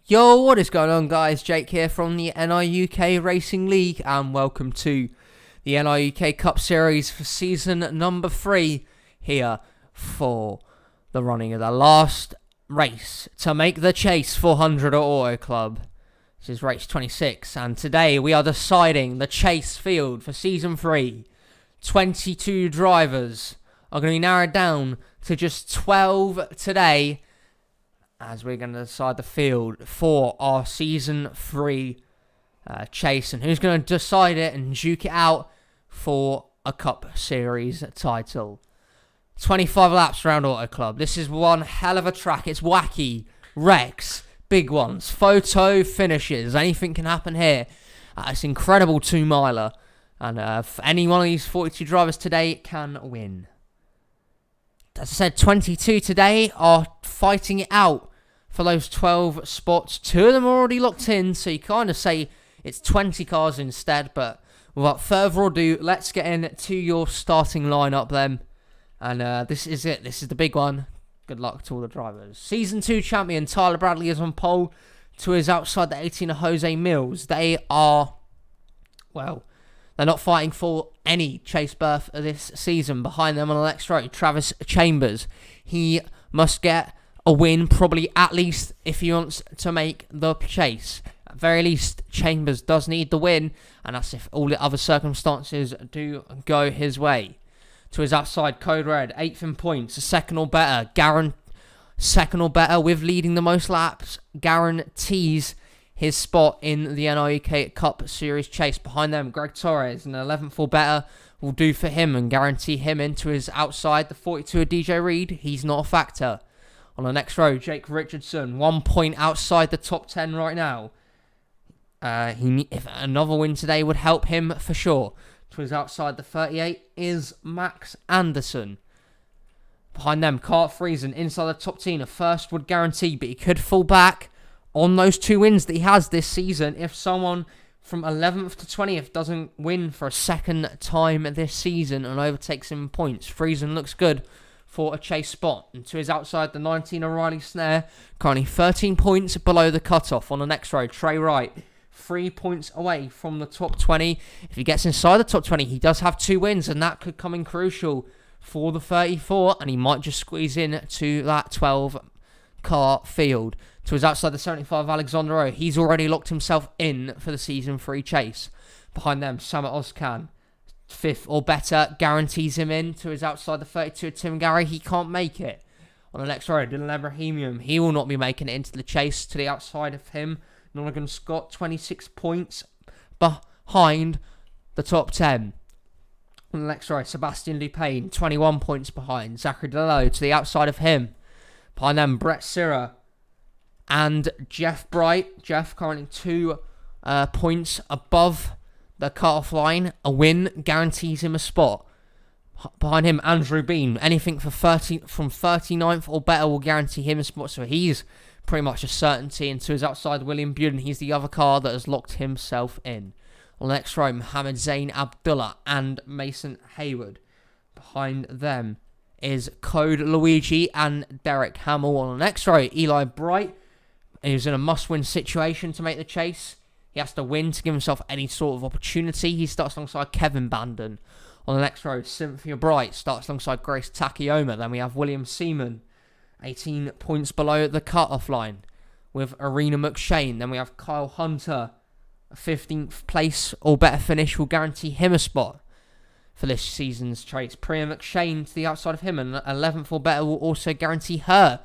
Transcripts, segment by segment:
Yo, what is going on, guys? Jake here from the NRUK Racing League, and welcome to the NRUK Cup Series for season number 3 here for the running of the last race to make the Chase 400 at Auto Club. This is race 26, and today we are deciding the Chase field for season 3. 22 drivers are going to be narrowed down to just 12 today, as we're going to decide the field for our Season 3 Chase, and who's going to decide it and duke it out for a Cup Series title. 25 laps around Auto Club. This is one hell of a track. It's wacky, wrecks, big ones, photo finishes. Anything can happen here. It's an incredible 2-miler, and for any one of these 42 drivers today can win. As I said, 22 today are fighting it out for those 12 spots. 2 of them are already locked in, so you kind of say it's 20 cars instead. But without further ado, let's get into your starting lineup then. And this is it. This is the big one. Good luck to all the drivers. Season 2 champion Tyler Bradley is on pole. To his outside, the 18 of Jose Mills. They are, well, they're not fighting for any chase berth this season. Behind them on the next row, Travis Chambers. He must get a win, probably at least, if he wants to make the chase. At very least, Chambers does need the win, and that's if all the other circumstances do go his way. To his outside, Code Red, 8th in points, second or better. Second or better with leading the most laps, guarantees his spot in the NRUK Cup Series Chase. Behind them, Greg Torres, an 11th or better will do for him and guarantee him into his outside. The 42 of DJ Reed, he's not a factor. On the next row, Jake Richardson, 1 point outside the top 10 right now. If another win today would help him for sure. To his outside, the 38 is Max Anderson. Behind them, Cart Friesen, inside the top 10. A first would guarantee, but he could fall back on those 2 wins that he has this season if someone from 11th to 20th doesn't win for a second time this season and overtakes him in points. Friesen looks good for a chase spot. And to his outside, the 19 O'Reilly Snare, currently 13 points below the cutoff. On the next row, Trey Wright, 3 points away from the top 20. If he gets inside the top 20, he does have 2 wins, and that could come in crucial for the 34, and he might just squeeze in to that 12-car field. To his outside, the 75 Alexander O, he's already locked himself in for the Season 3 Chase. Behind them, Samet Ozkan, 5th or better, guarantees him in. To his outside, the 32 Tim Gary, he can't make it. On the next row, Dylan Ebrahimian, he will not be making it into the chase. To the outside of him, Nonigan Scott, 26 points behind the top 10. On the next row, Sebastian Dupain, 21 points behind. Zachary Dello to the outside of him. Behind them, Brett Sirra and Jeff Bright. Jeff currently 2 points above the cut-off line. A win guarantees him a spot. Behind him, Andrew Bean. Anything from 39th or better will guarantee him a spot. So he's pretty much a certainty. And to his outside, William Buden. He's the other car that has locked himself in. On the next row, Mohammed Zain Abdullah and Mason Hayward. Behind them is Code Luigi and Derek Hamill. On the next row, Eli Bright. He's in a must-win situation to make the chase. He has to win to give himself any sort of opportunity. He starts alongside Kevin Bandon. On the next row, Cynthia Bright starts alongside Grace Takayoma. Then we have William Seaman, 18 points below the cut-off line, with Arena McShane. Then we have Kyle Hunter, a 15th place or better finish will guarantee him a spot for this season's chase. Priya McShane to the outside of him, and 11th or better will also guarantee her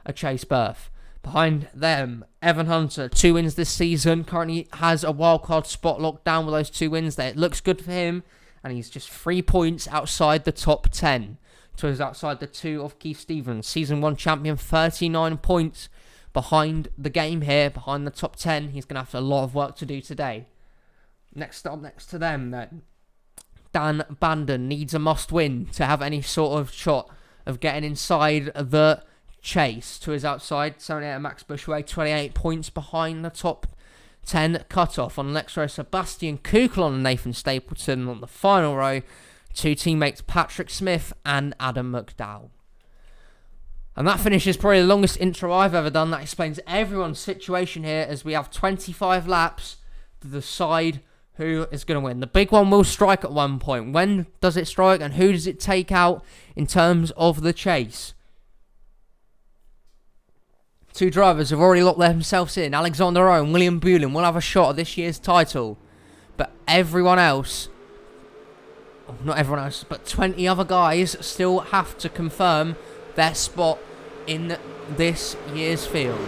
a chase berth. Behind them, Evan Hunter, 2 wins this season, currently has a wildcard spot locked down with those 2 wins there. It looks good for him, and he's just 3 points outside the top 10. To his outside, the 2 of Keith Stevens, Season 1 champion, 39 points behind the game here, behind the top 10. He's going to have a lot of work to do today. Next up, next to them, then, Dan Bandon needs a must-win to have any sort of shot of getting inside the chase. To his outside, 78 Max Bushway, 28 points behind the top 10 cutoff. On the next row, Sebastian Kuklon and Nathan Stapleton. On the final row, 2 teammates Patrick Smith and Adam McDowell. And that finish is probably the longest intro I've ever done. That explains everyone's situation here, as we have 25 laps to decide who is going to win. The big one will strike at one point. When does it strike, and who does it take out in terms of the chase? Two drivers have already locked themselves in. Alexander Rowe and William Bulin will have a shot at this year's title. But everyone else, not everyone else, but 20 other guys still have to confirm their spot in this year's field.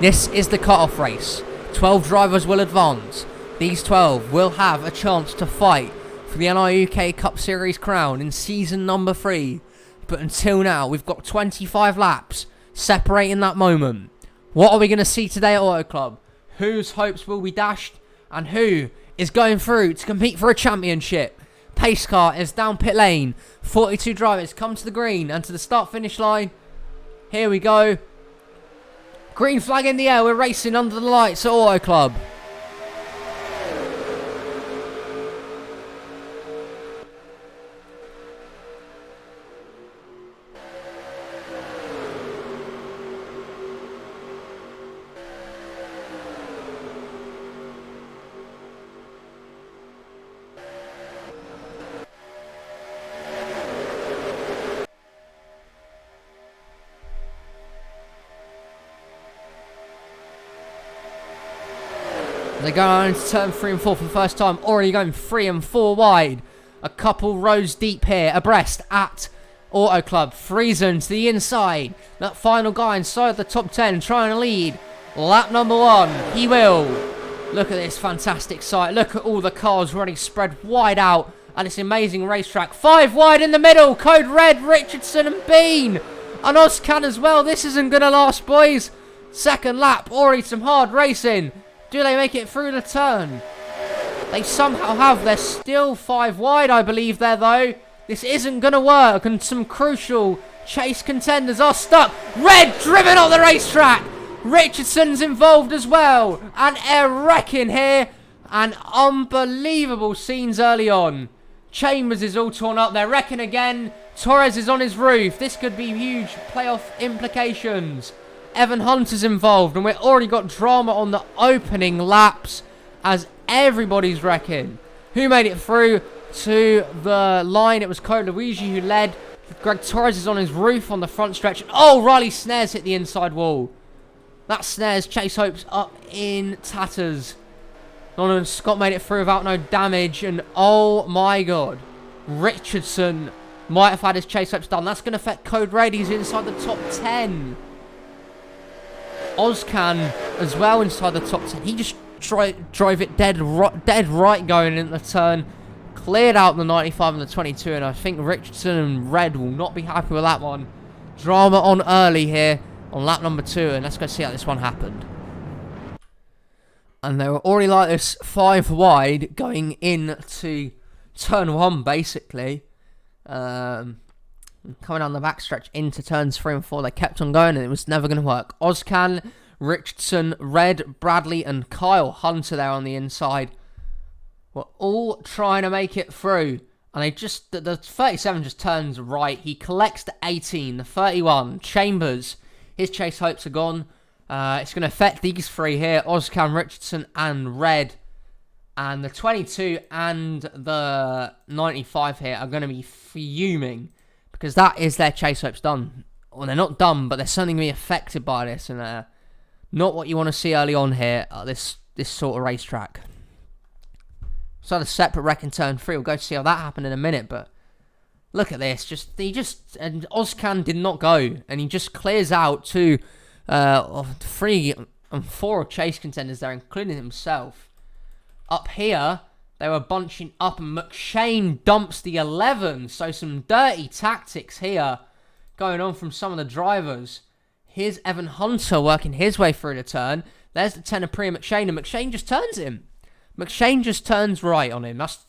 This is the cut-off race. 12 drivers will advance. These 12 will have a chance to fight for the NRUK Cup Series crown in season number 3. But until now, we've got 25 laps separating that moment. What are we going to see today at Auto Club? Whose hopes will be dashed, and who is going through to compete for a championship? Pace car is down pit lane. 42 drivers come to the green and to the start-finish line. Here we go. Green flag in the air. We're racing under the lights at Auto Club. They go on to turn 3 and 4 for the first time. Already going 3 and 4 wide. A couple rows deep here. Abreast at Auto Club. Friesen to the inside. That final guy inside the top 10 trying to lead. Lap number 1. He will. Look at this fantastic sight. Look at all the cars running spread wide out at this amazing racetrack. 5 wide in the middle. Code Red, Richardson and Bean. And Oscan as well. This isn't going to last, boys. Second lap. Already some hard racing. Do they make it through the turn? They somehow have. They're still 5 wide, I believe, there, though. This isn't going to work, and some crucial chase contenders are stuck. Red driven on the racetrack. Richardson's involved as well. And they're wrecking here. And unbelievable scenes early on. Chambers is all torn up. They're wrecking again. Torres is on his roof. This could be huge playoff implications. Evan Hunter's involved, and we've already got drama on the opening laps as everybody's wrecking. Who made it through to the line? It was Code Luigi who led. Greg Torres is on his roof on the front stretch. Oh, Riley Snares hit the inside wall. That snares Chase Hopes up in tatters. Donovan Scott made it through without no damage, and oh my god, Richardson might have had his Chase Hopes done. That's going to affect Code Red. He's inside the top 10. Oscan as well inside the top 10. He just drove it dead right going into the turn. Cleared out the 95 and the 22, and I think Richardson and Red will not be happy with that one. Drama on early here on lap number 2, and let's go see how this one happened. And they were already like this 5 wide going into turn 1 basically. Coming down the backstretch into turns 3 and 4, they kept on going and it was never going to work. Oscan, Richardson, Red, Bradley and Kyle Hunter there on the inside were all trying to make it through. And they just, the 37 just turns right. He collects the 18, the 31. Chambers, his chase hopes are gone. It's going to affect these 3 here, Oscan, Richardson and Red. And the 22 and the 95 here are going to be fuming, because that is their chase hopes done. Well, they're not done, but they're certainly going to be affected by this. And not what you want to see early on here at this sort of racetrack. So the separate wreck in turn 3. We'll go see how that happened in a minute. But look at this. And Oscan did not go. And he just clears out 2 of 3 and 4 chase contenders there, including himself. Up here, they were bunching up, and McShane dumps the 11. So some dirty tactics here going on from some of the drivers. Here's Evan Hunter working his way through the turn. There's the 10 of Priya McShane, and McShane just turns him. McShane just turns right on him. That's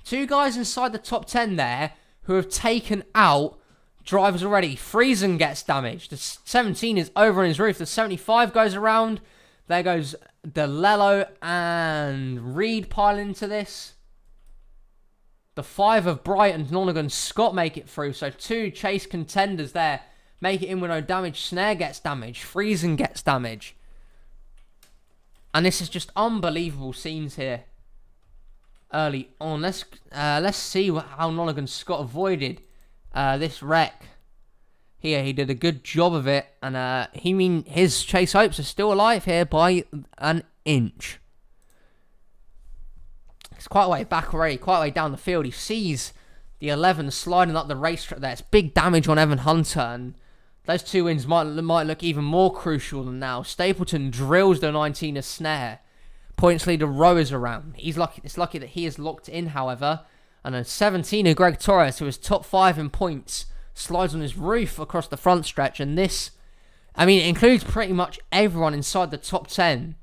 2 guys inside the top 10 there who have taken out drivers already. Friesen gets damaged. The 17 is over on his roof. The 75 goes around. There goes DeLello and Reed pile into this. The 5 of Brighton, Nonagon, Scott make it through. So 2 chase contenders there make it in with no damage. Snare gets damage. Friesen gets damage. And this is just unbelievable scenes here. Early on. Let's see how Nonagon Scott avoided this wreck. Here, he did a good job of it. And his chase hopes are still alive here by an inch. It's quite a way back already. Quite a way down the field. He sees the 11 sliding up the racetrack there. It's big damage on Evan Hunter. And those 2 wins might look even more crucial than now. Stapleton drills the 19 of Snare. Points leader Rowers around. It's lucky that he is locked in, however. And a 17 of Greg Torres, who is top 5 in points, slides on his roof across the front stretch. And this, it includes pretty much everyone inside the top 10.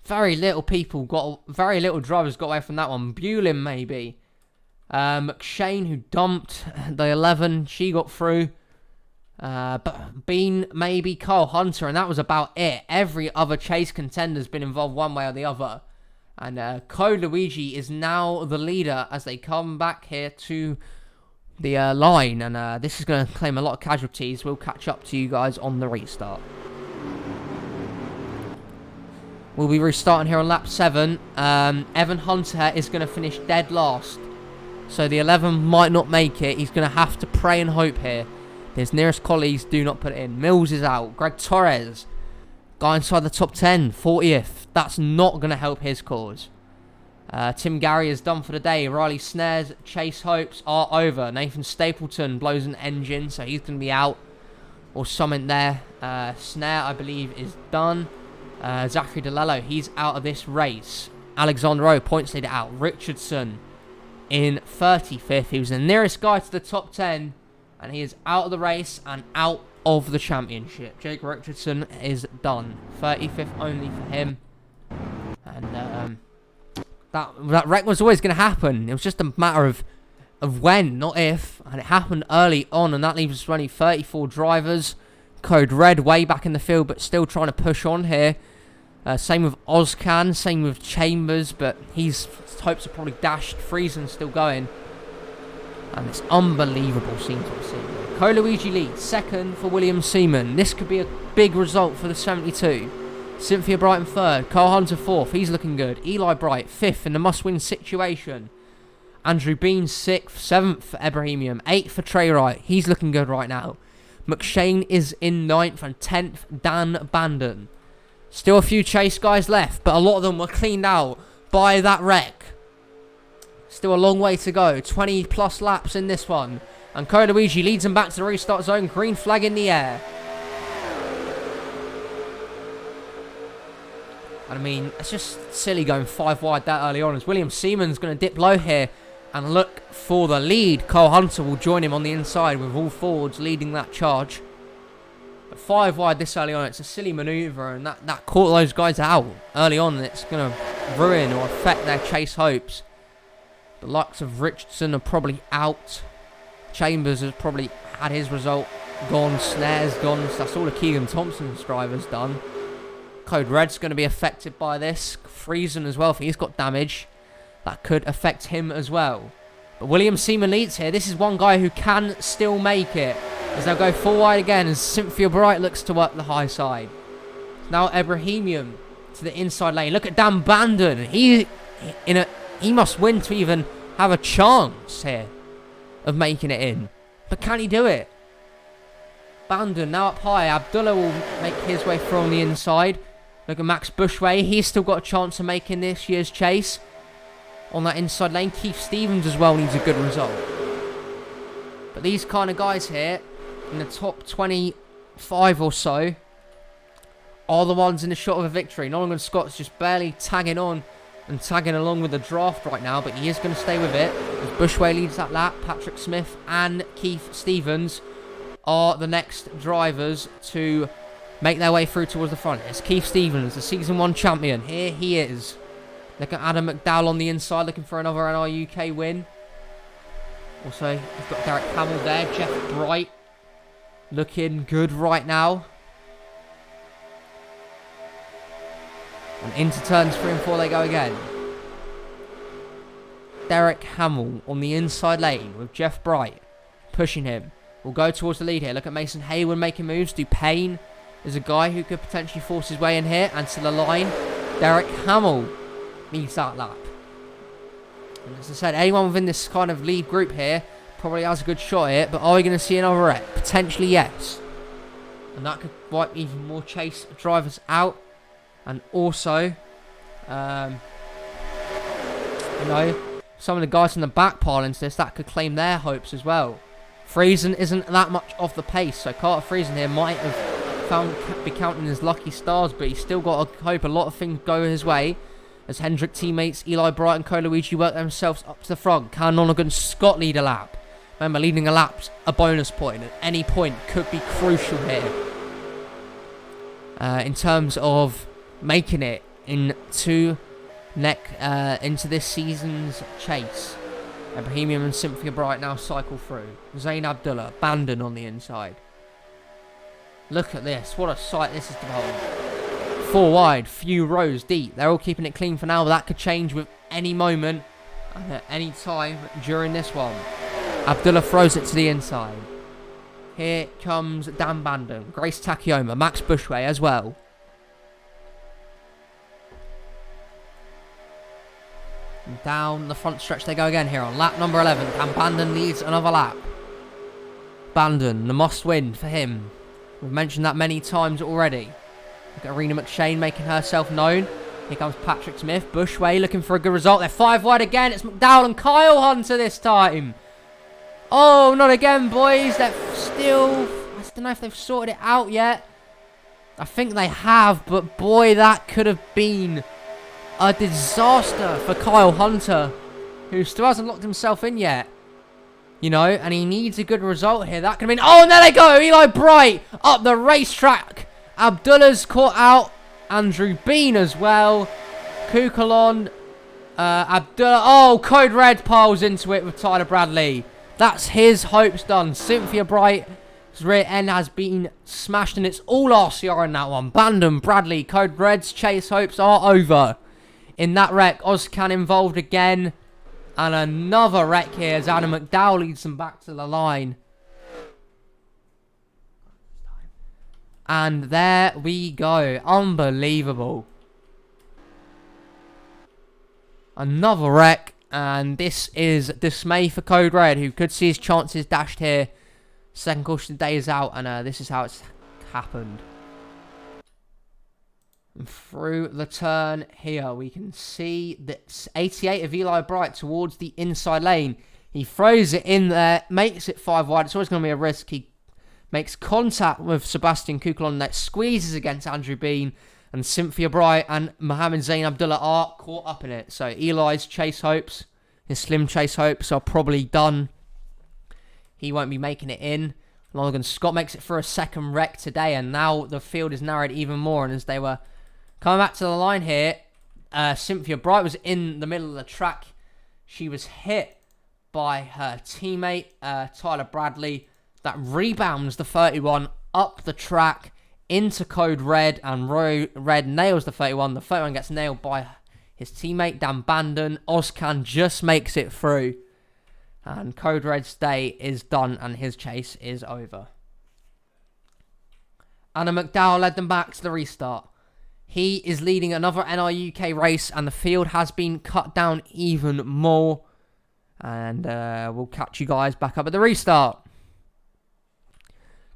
Very little drivers got away from that one. Bulin maybe. McShane, who dumped the 11, she got through. But Bean, maybe Kyle Hunter, and that was about it. Every other chase contender's been involved one way or the other. And Code Luigi is now the leader as they come back here to the line. And this is going to claim a lot of casualties. We'll catch up to you guys on the restart. We'll be restarting here on lap 7. Evan Hunter is going to finish dead last. So the 11 might not make it. He's going to have to pray and hope here. His nearest colleagues do not put it in. Mills is out. Greg Torres, guy inside the top 10, 40th. That's not going to help his cause. Tim Gary is done for the day. Riley Snare's chase hopes are over. Nathan Stapleton blows an engine, so he's going to be out. Or something there. Snare, I believe, is done. Zachary DeLello, he's out of this race. Alexander O, points leader out. Richardson in 35th. He was the nearest guy to the top 10. And he is out of the race and out of the championship. Jake Richardson is done. 35th only for him. And that wreck was always going to happen. It was just a matter of when, not if. And it happened early on. And that leaves us running 34 drivers. Code Red way back in the field, but still trying to push on here. Same with Ozcan. Same with Chambers. But his hopes are probably dashed. Friesen's still going. And it's unbelievable scene to see. Coluigi leads, second for William Seaman. This could be a big result for the 72. Cynthia Brighton third. Carl Hunter fourth. He's looking good. Eli Bright fifth in the must-win situation. Andrew Bean sixth. Seventh for Ebrahimian. Eighth for Trey Wright. He's looking good right now. McShane is in ninth. And 10th, Dan Bandon. Still a few chase guys left, but a lot of them were cleaned out by that wreck. Still a long way to go. 20 plus laps in this one. And Coluigi leads them back to the restart zone. Green flag in the air. And it's just silly going 5 wide that early on. As William Seaman's going to dip low here and look for the lead. Cole Hunter will join him on the inside with all forwards leading that charge. But 5 wide this early on, it's a silly manoeuvre. And that caught those guys out early on. And it's going to ruin or affect their chase hopes. The likes of Richardson are probably out. Chambers has probably had his result gone. Snare's gone. So that's all of Keegan Thompson's drivers done. Code Red's going to be affected by this. Friesen as well, if he's got damage. That could affect him as well. But William Seaman leads here. This is one guy who can still make it. As they'll go 4 wide again as Cynthia Bright looks to work the high side. Now Ebrahimian to the inside lane. Look at Dan Bandon. He must win to even have a chance here of making it in. But can he do it? Bandon now up high. Abdullah will make his way through on the inside. Look at Max Bushway. He's still got a chance of making this year's chase. On that inside lane. Keith Stevens as well needs a good result. But these kind of guys here, in the top 25 or so, are the ones in the shot of a victory. Nolan Scott's just barely tagging on and tagging along with the draft right now, but he is going to stay with it. As Bushway leads that lap, Patrick Smith and Keith Stevens are the next drivers to make their way through towards the front. It's Keith Stevens, the Season 1 champion. Here he is. Look at Adam McDowell on the inside, looking for another NRUK win. Also, we've got Derek Hamill there. Jeff Bright looking good right now. And into turns 3 and 4 they go again. Derek Hamill on the inside lane with Jeff Bright pushing him. will go towards the lead here. Look at Mason Hayward making moves. Dupain is a guy who could potentially force his way in here. And to the line, Derek Hamill needs that lap. And as I said, anyone within this kind of lead group here probably has a good shot here. But are we going to see another wreck? Potentially, yes. And that could wipe even more chase drivers out. And also, you know, some of the guys in the back pile into this, that could claim their hopes as well. Friesen isn't that much off the pace, so Carter Friesen here might have be counting his lucky stars, but he's still got to hope a lot of things go his way as Hendrick teammates Eli Bright and Coluigi work themselves up to the front. Can Lonergan Scott lead a lap? Remember, leading a lap's a bonus point. At any point could be crucial here in terms of making it into this season's chase. Bohemian and Cynthia Bright now cycle through. Zayn Abdullah, Bandon on the inside. Look at this. What a sight this is to behold. 4 wide, few rows deep. They're all keeping it clean for now, but that could change with any moment and at any time during this one. Abdullah throws it to the inside. Here comes Dan Bandon, Grace Takayama, Max Bushway as well. Down the front stretch they go again here on lap number 11. And Bandon leads another lap. Bandon, the must win for him. We've mentioned that many times already. Look at Arena McShane making herself known. Here comes Patrick Smith. Bushway looking for a good result. They're 5 wide again. It's McDowell and Kyle Hunter this time. Oh, not again, boys. They're still... I don't know if they've sorted it out yet. I think they have, but boy, that could have been a disaster for Kyle Hunter, who still hasn't locked himself in yet. You know, and he needs a good result here. That could have been... Oh, and there they go. Eli Bright up the racetrack. Abdullah's caught out. Andrew Bean as well. Kukalon. Abdullah. Oh, Code Red piles into it with Tyler Bradley. That's his hopes done. Cynthia Bright's rear end has been smashed, and it's all RCR in that one. Bandon, Bradley, Code Red's chase hopes are over. In that wreck, Ozcan involved again. And another wreck here as Adam McDowell leads them back to the line. And there we go. Unbelievable. Another wreck. And this is dismay for Code Red, who could see his chances dashed here. Second caution of the day is out, and this is how it's happened. And through the turn here, we can see that 88 of Eli Bright towards the inside lane. He throws it in there, makes it 5 wide. It's always going to be a risk. He makes contact with Sebastian Kukulon that squeezes against Andrew Bean. And Cynthia Bright and Mohammed Zayn Abdullah are caught up in it. So Eli's chase hopes, his slim chase hopes, are probably done. He won't be making it in. Lonergan Scott makes it for a second wreck today. And now the field is narrowed even more. And as they were coming back to the line here, Cynthia Bright was in the middle of the track. She was hit by her teammate, Tyler Bradley. That rebounds the 31 up the track into Code Red, and Red nails the 31. The 31 gets nailed by his teammate, Dan Bandon. Ozcan just makes it through. And Code Red's day is done, and his chase is over. Anna McDowell led them back to the restart. He is leading another NRUK race, and the field has been cut down even more. And we'll catch you guys back up at the restart.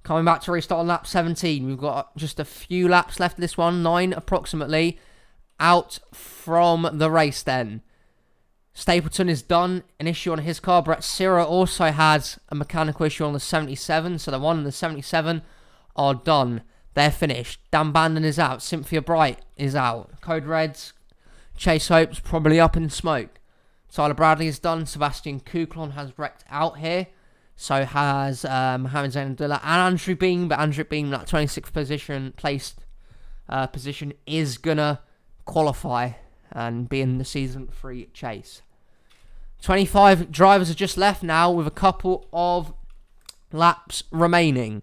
Coming back to restart on lap 17. We've got just a few laps left of this one. 9 approximately. Out from the race then. Stapleton is done. An issue on his car. Brett Sira also has a mechanical issue on the 77. So the 1 and the 77 are done. They're finished. Dan Bandon is out. Cynthia Bright is out. Code Red's chase hopes probably up in smoke. Tyler Bradley is done. Sebastian Kuklon has wrecked out here. So has Mohammed Zayn Abdullah and Andrew Beam. But Andrew Beam, that 26th position is going to qualify and be in the season 3 chase. 25 drivers are just left now with a couple of laps remaining.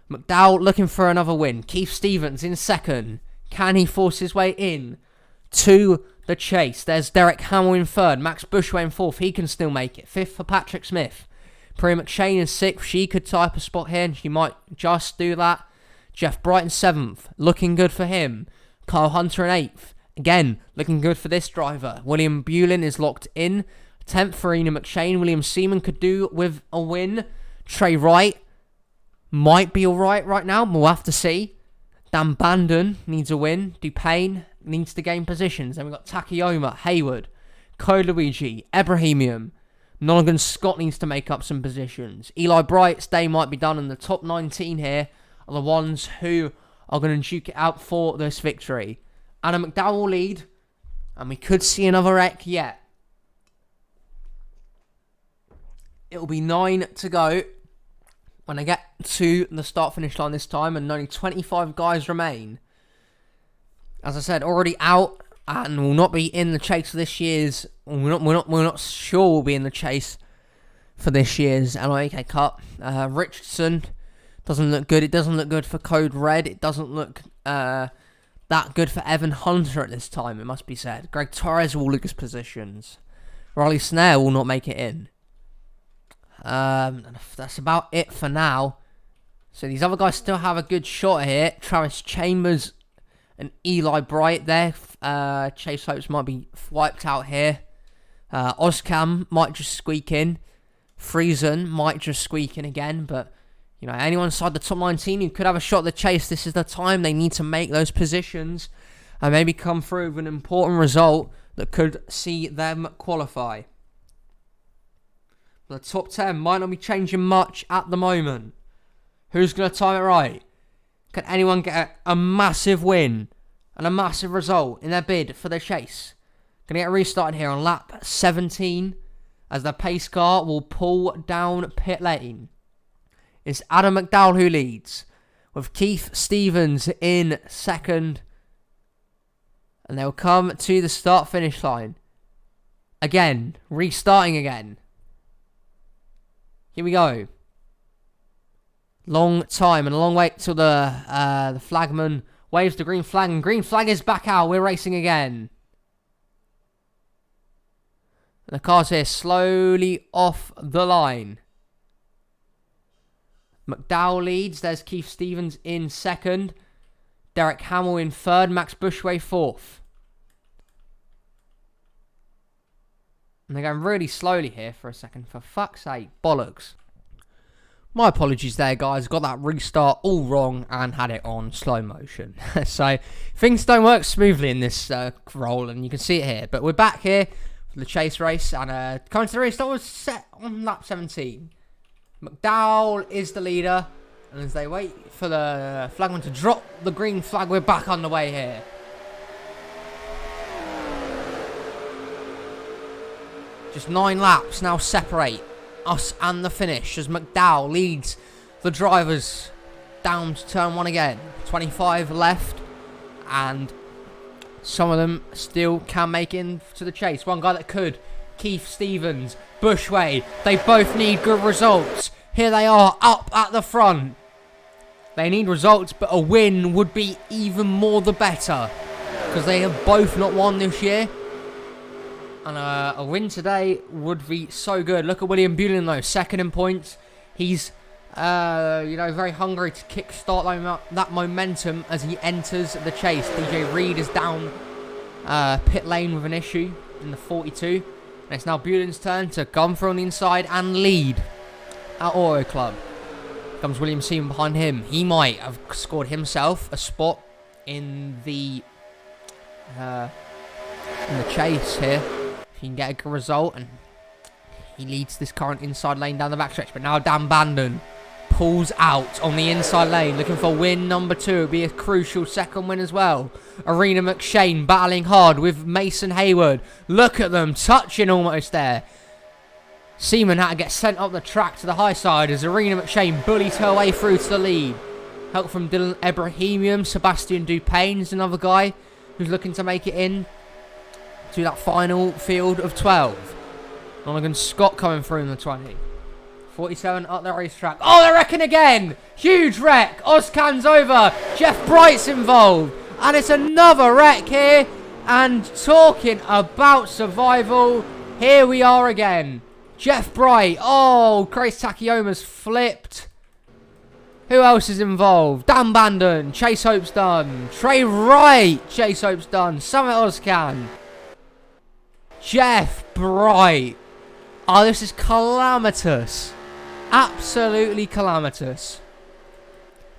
McDowell looking for another win. Keith Stevens in second. Can he force his way in to the chase? There's Derek Hamill in third. Max Bushway in fourth. He can still make it. Fifth for Patrick Smith. Priya McShane in 6th. She could type a spot here, and she might just do that. Jeff Bright in 7th. Looking good for him. Kyle Hunter in 8th. Again, looking good for this driver. William Bulin is locked in. 10th, Farina McShane. William Seaman could do with a win. Trey Wright might be alright right now. We'll have to see. Dan Bandon needs a win. Dupain needs to gain positions. Then we've got Takayoma, Hayward, Luigi, Ebrahimian. Nonagon Scott needs to make up some positions. Eli Bright's day might be done, and the top 19 here are the ones who are going to duke it out for this victory. Anna McDowell will lead, and we could see another wreck yet. It will be 9 to go when I get to the start-finish line this time, and only 25 guys remain. As I said, already out, and will not be in the chase for this year's. We're not sure we'll be in the chase for this year's NRUK Cup. Richardson doesn't look good. It doesn't look good for Code Red. It doesn't look that good for Evan Hunter at this time, it must be said. Greg Torres will lose positions. Riley Snare will not make it in. That's about it for now. So these other guys still have a good shot here. Travis Chambers and Eli Bright there. Chase Hopes might be wiped out here. Ozcam might just squeak in. Friesen might just squeak in again. But, you know, anyone inside the top 19 who could have a shot at the chase, this is the time they need to make those positions and maybe come through with an important result that could see them qualify. The top 10 might not be changing much at the moment. Who's going to time it right? Can anyone get a massive win and a massive result in their bid for the chase? Going to get restarted here on lap 17 as the pace car will pull down pit lane. It's Adam McDowell who leads, with Keith Stevens in 2nd. And they'll come to the start-finish line. Again, restarting again. Here we go. Long time and a long wait till the flagman waves the green flag, and green flag is back out. We're racing again. And the car's here slowly off the line. McDowell leads. There's Keith Stevens in 2nd. Derek Hamill in 3rd. Max Bushway 4th. And they're going really slowly here for a second. For fuck's sake. Bollocks. My apologies there, guys. Got that restart all wrong and had it on slow motion. So, things don't work smoothly in this role, and you can see it here. But we're back here for the chase race, and coming to the restart was set on lap 17. McDowell is the leader, and as they wait for the flagman to drop the green flag, we're back on the way here. Just 9 laps now separate us and the finish as McDowell leads the drivers down to turn 1 again. 25 left, and some of them still can make it into the chase. One guy that could, Keith Stevens, Bushway, they both need good results. Here they are up at the front. They need results, but a win would be even more the better, because they have both not won this year. And a win today would be so good. Look at William Bulin though, 2nd in points. He's, very hungry to kickstart that momentum as he enters the chase. DJ Reed is down pit lane with an issue in the 42. And it's now Bulin's turn to come from the inside and lead at Auto Club. Comes William Seaman behind him. He might have scored himself a spot in the chase here. He can get a good result, and he leads this current inside lane down the backstretch. But now Dan Bandon pulls out on the inside lane, looking for win number 2. It'll be a crucial 2nd win as well. Arena McShane battling hard with Mason Hayward. Look at them, touching almost there. Seaman had to get sent up the track to the high side as Arena McShane bullies her way through to the lead. Help from Dylan Ebrahimian. Sebastian Dupain's another guy who's looking to make it in to that final field of 12. Nonagon Scott coming through in the 20. 47 up the racetrack. Oh, they're wrecking again! Huge wreck! Ozcan's over! Jeff Bright's involved! And it's another wreck here! And talking about survival, here we are again. Jeff Bright. Oh, Grace Takeyoma's flipped. Who else is involved? Dan Bandon. Chase Hope's done. Trey Wright. Chase Hope's done. Summit Ozcan. Jeff Bright. Oh, this is calamitous. Absolutely calamitous.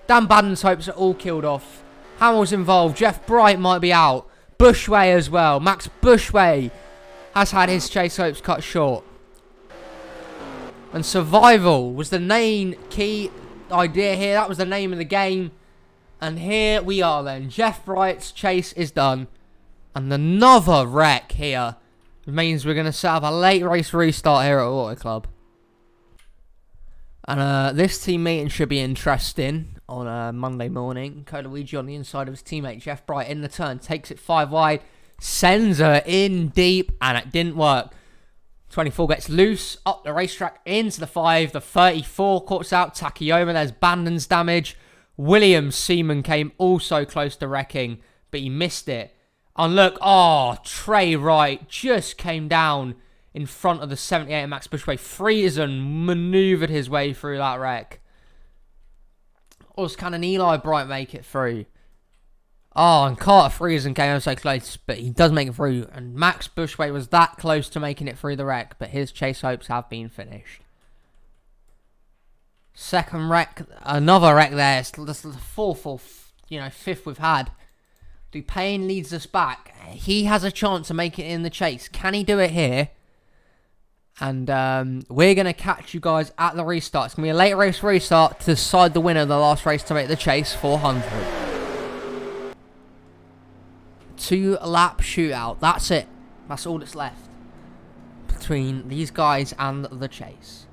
Dan Bandon's hopes are all killed off. Hamill's involved. Jeff Bright might be out. Bushway as well. Max Bushway has had his chase hopes cut short. And survival was the main key idea here. That was the name of the game. And here we are then. Jeff Bright's chase is done. And another wreck here means we're going to set up a late race restart here at Auto Club. And this team meeting should be interesting on Monday morning. Luigi on the inside of his teammate. Jeff Bright in the turn. Takes it 5 wide. Sends her in deep. And it didn't work. 24 gets loose. Up the racetrack into the 5. The 34 cuts out Takayoma. There's Bandon's damage. Williams Seaman came also close to wrecking. But he missed it. And look. Oh, Trey Wright just came down in front of the 78 Max Bushway. Friesen manoeuvred his way through that wreck. Or can an Eli Bright make it through? Oh, and Carter Friesen came so close, but he does make it through. And Max Bushway was that close to making it through the wreck, but his chase hopes have been finished. Second wreck, another wreck there. It's the fourth or fifth we've had. Dupain leads us back. He has a chance to make it in the chase. Can he do it here? And we're going to catch you guys at the restart. It's going to be a late race restart to decide the winner of the last race to make the chase 400. 2-lap shootout. That's it. That's all that's left between these guys and the chase.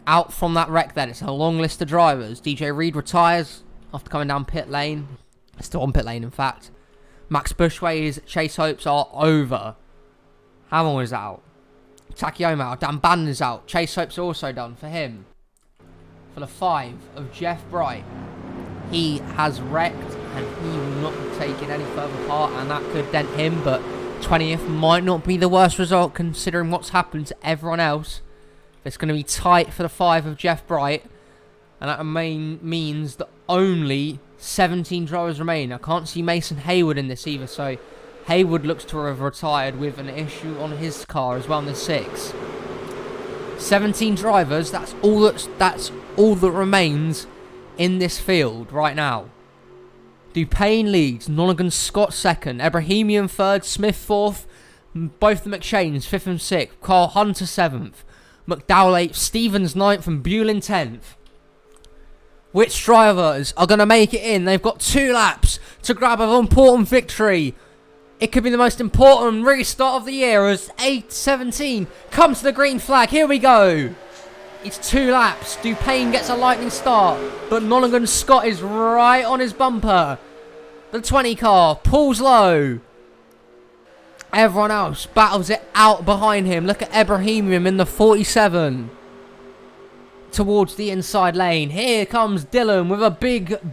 Out from that wreck then. It's a long list of drivers. DJ Reed retires after coming down pit lane. Still on pit lane, in fact. Max Bushway's chase hopes are over. Hamill is out. Takayoma out. Dan Bandon is out. Chase hopes are also done for him. For the 5 of Jeff Bright. He has wrecked and he will not be taking any further part, and that could dent him, but 20th might not be the worst result considering what's happened to everyone else. It's going to be tight for the 5 of Jeff Bright, and that means that only 17 drivers remain. I can't see Mason Hayward in this either, so Hayward looks to have retired with an issue on his car as well in the 6. 17 drivers, that's all that remains in this field right now. Dupain leads, Nonigan Scott 2nd, Ebrahimian 3rd, Smith 4th, both the McShanes 5th and 6th, Carl Hunter 7th, McDowell 8th, Stevens 9th and Bulin 10th. Which drivers are going to make it in? They've got 2 laps to grab an important victory. It could be the most important restart of the year as 8:17 comes to the green flag. Here we go. It's 2 laps. Dupain gets a lightning start, but Nonigan Scott is right on his bumper. The 20 car pulls low. Everyone else battles it out behind him. Look at Ebrahimian in the 47. Towards the inside lane. Here comes Dylan with a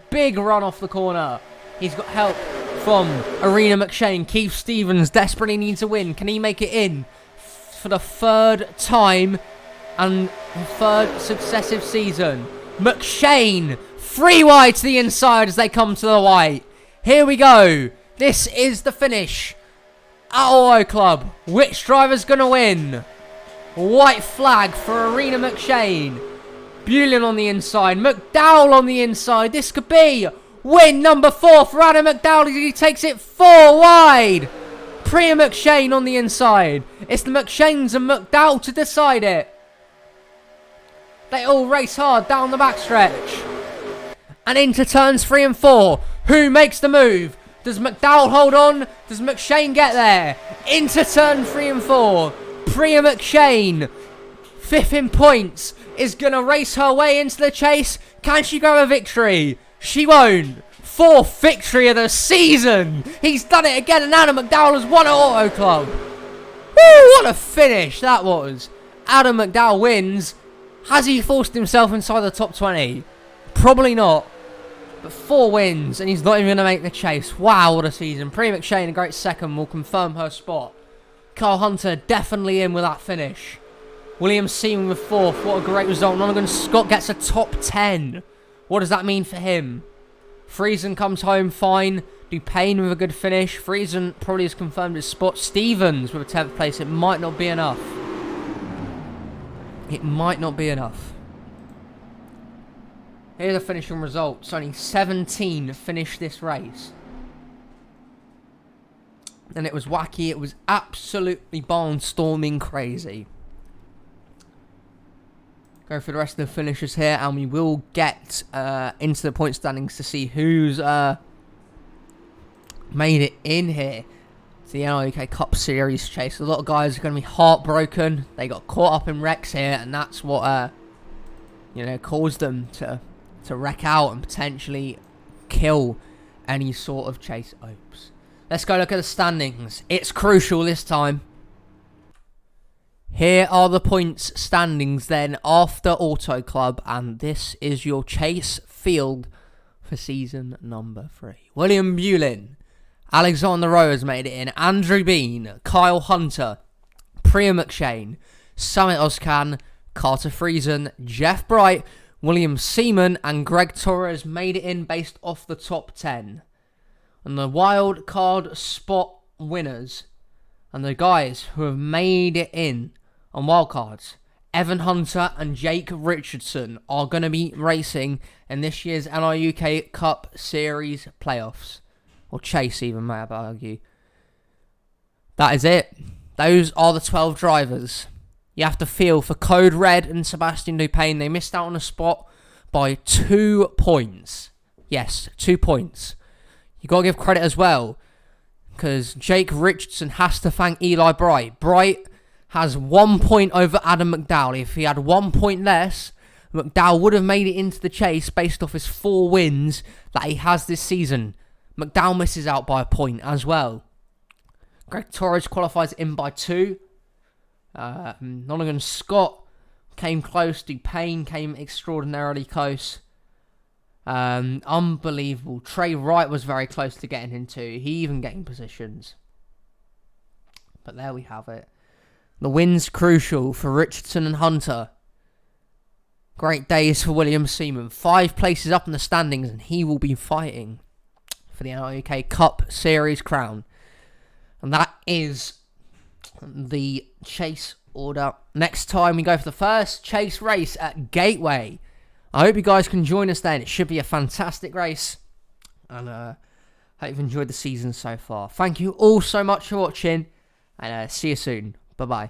big run off the corner. He's got help from Arena McShane. Keith Stevens desperately needs a win. Can he make it in for the 3rd time and 3rd successive season? McShane 3 wide to the inside as they come to the white. Here we go. This is the finish at Auto Club. Which driver's going to win? White flag for Arena McShane. Bulin on the inside. McDowell on the inside. This could be win number 4 for Adam McDowell as he takes it 4 wide. Priya McShane on the inside. It's the McShanes and McDowell to decide it. They all race hard down the backstretch. And into turns 3 and 4. Who makes the move? Does McDowell hold on? Does McShane get there? Into turn 3 and 4. Priya McShane, 5th in points, is going to race her way into the chase. Can she grab a victory? She won't. 4th victory of the season. He's done it again, and Adam McDowell has won at Auto Club. Woo, what a finish that was. Adam McDowell wins. Has he forced himself inside the top 20? Probably not. But 4 wins, and he's not even going to make the chase. Wow, what a season. Priya McShane, a great 2nd, will confirm her spot. Carl Hunter definitely in with that finish. William Seaman with 4th. What a great result. Nonagon Scott gets a top 10. What does that mean for him? Friesen comes home fine. Dupain with a good finish. Friesen probably has confirmed his spot. Stevens with a 10th place. It might not be enough. It might not be enough. Here's the finishing results. Only 17 finished this race. And it was wacky. It was absolutely barnstorming crazy. Go for the rest of the finishers here, and we will get into the point standings to see who's made it in here to the NRUK Cup Series chase. A lot of guys are going to be heartbroken. They got caught up in wrecks here, and that's what caused them to wreck out and potentially kill any sort of chase opes. Let's go look at the standings. It's crucial this time. Here are the points standings then after Auto Club, and this is your chase field for season number 3. William Bulin, Alexander Rowe has made it in, Andrew Bean, Kyle Hunter, Priya McShane, Summit Ozcan, Carter Friesen, Jeff Bright, William Seaman and Greg Torres made it in based off the top 10. And the wild card spot winners and the guys who have made it in on wildcards, Evan Hunter and Jake Richardson, are going to be racing in this year's NRUK Cup Series playoffs. Or chase even, may I argue. That is it. Those are the 12 drivers. You have to feel for Code Red and Sebastian Dupain. They missed out on a spot by 2 points. Yes, 2 points. You got to give credit as well, because Jake Richardson has to thank Eli Bright. Bright has 1 point over Adam McDowell. If he had 1 point less, McDowell would have made it into the chase based off his 4 wins that he has this season. McDowell misses out by a point as well. Greg Torres qualifies in by 2. Nonagon Scott came close. Dupain came extraordinarily close. Unbelievable. Trey Wright was very close to getting into. He even gained positions. But there we have it. The win's crucial for Richardson and Hunter. Great days for William Seaman. 5 places up in the standings, and he will be fighting for the NRUK Cup Series crown. And that is the chase order. Next time we go for the first chase race at Gateway. I hope you guys can join us then. It should be a fantastic race. And hope you've enjoyed the season so far. Thank you all so much for watching. And see you soon. Bye-bye.